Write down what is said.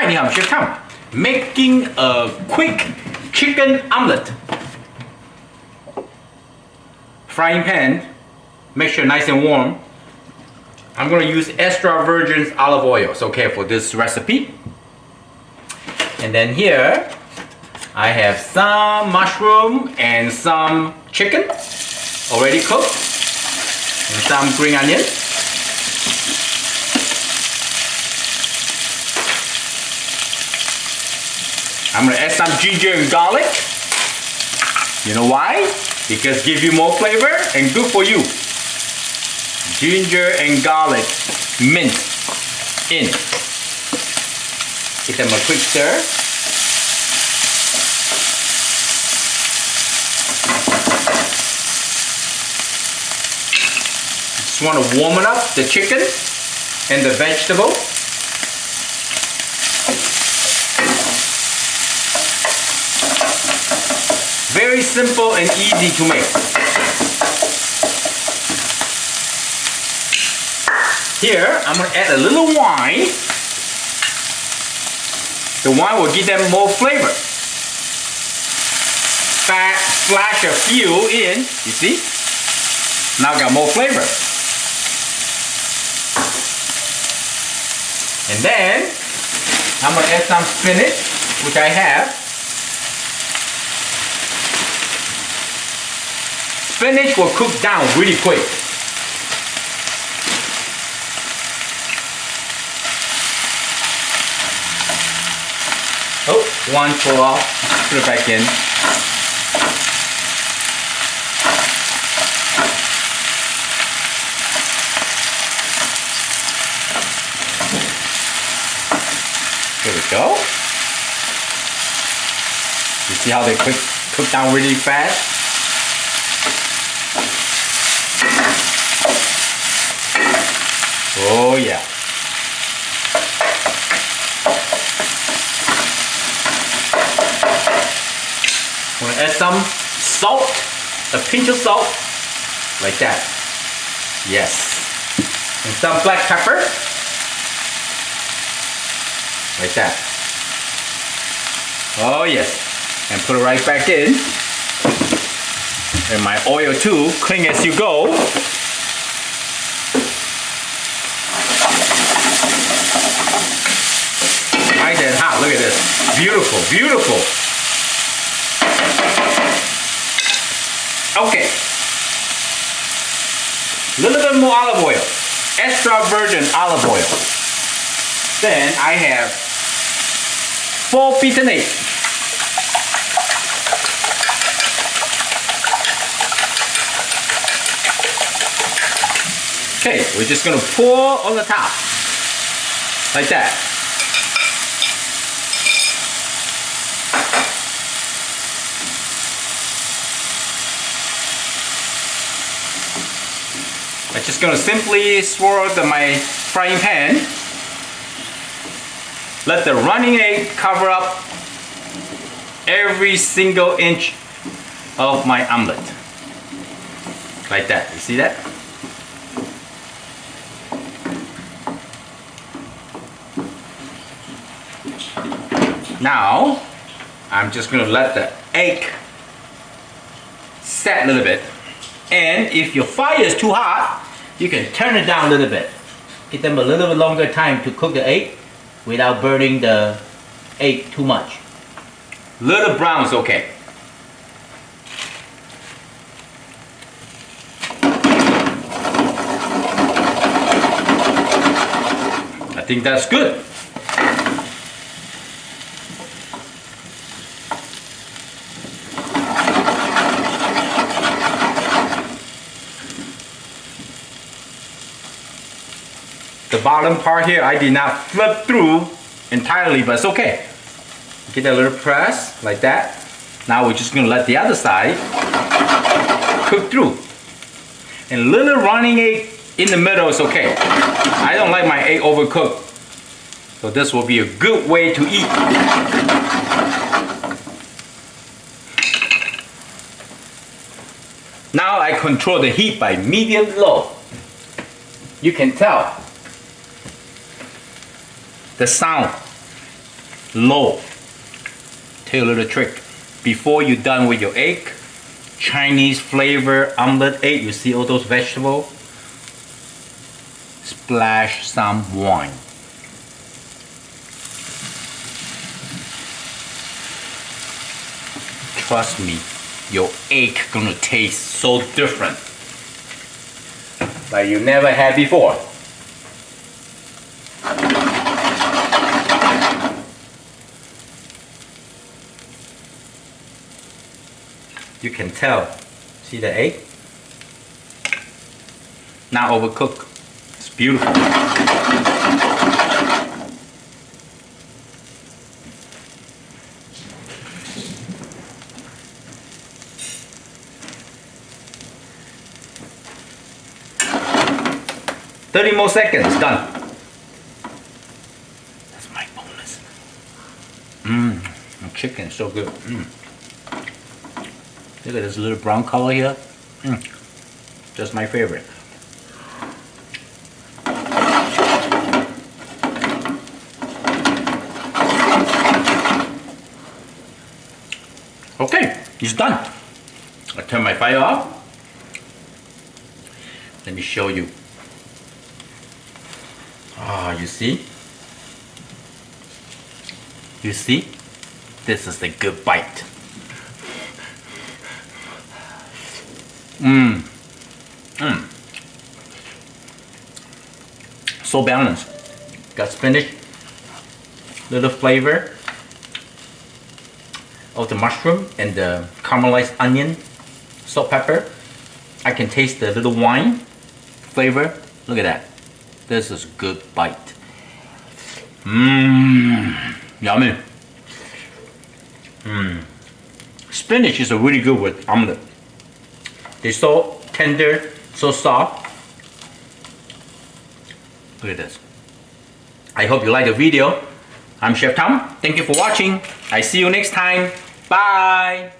嗨，你好，我是 Tom. Making a quick chicken omelette. Frying pan, make sure nice and warm. I'm going to use extra virgin olive oil, it's okay for this recipe. And then here, I have some mushroom and some chicken already cooked, and some green onion. I'm going to add some ginger and garlic. You know why? Because give you more flavor and good for you. Ginger and garlic minced in. Give them a quick stir. Just want to warm it up, the chicken and the vegetable. Very simple and easy to make. Here, I'm going to add a little wine. The wine will give them more flavor. Splash a few in, you see? Now got more flavor. And then, I'm going to add some spinach, which I have. Spinach will cook down really quick. Oh, one fall off. Put it back in. There we go. You see how they cook down really fast? Oh yeah. I'm going to add some salt, a pinch of salt, like that. Yes. And some black pepper, like that. Oh yes. And put it right back in. And my oil too, clean as you go. Nice and hot, look at this. Beautiful, beautiful. Okay. A little bit more olive oil. Extra virgin olive oil. Then I have 4 beaten eggs. Okay, we're just going to pour on the top. Like that. I'm just going to simply swirl my frying pan. Let the running egg cover up every single inch of my omelette. Like that. You see that? Now, I'm just going to let the egg set a little bit. And if your fire is too hot, you can turn it down a little bit. Give them a little bit longer time to cook the egg without burning the egg too much. Little brown is okay. I think that's good. The bottom part here, I did not flip through entirely, but it's okay. Get a little press, like that. Now we're just gonna let the other side cook through. And little running egg in the middle is okay. I don't like my egg overcooked. So this will be a good way to eat. Now I control the heat by medium low. You can tell the sound low. Tell you a little trick. Before you're done with your egg, Chinese flavor omelette egg, you see all those vegetables? Splash some wine. Trust me, your egg gonna taste so different like you never had before. You can tell. See the egg? Not overcooked. It's beautiful. "30 more seconds, done." That's my bonus. The chicken is so good. Look at this little brown color here. Just my favorite. Okay, it's done. I turn my fire off. Let me show you. You see? You see? This is the good bite. So balanced. Got spinach, little flavor of the mushroom and the caramelized onion, salt, pepper. I can taste the little wine flavor. Look at that. This is good bite. Yummy. Spinach is a really good with omelette. They're so tender, so soft. Look at this. I hope you like the video. I'm Chef Tom. Thank you for watching. I see you next time. Bye.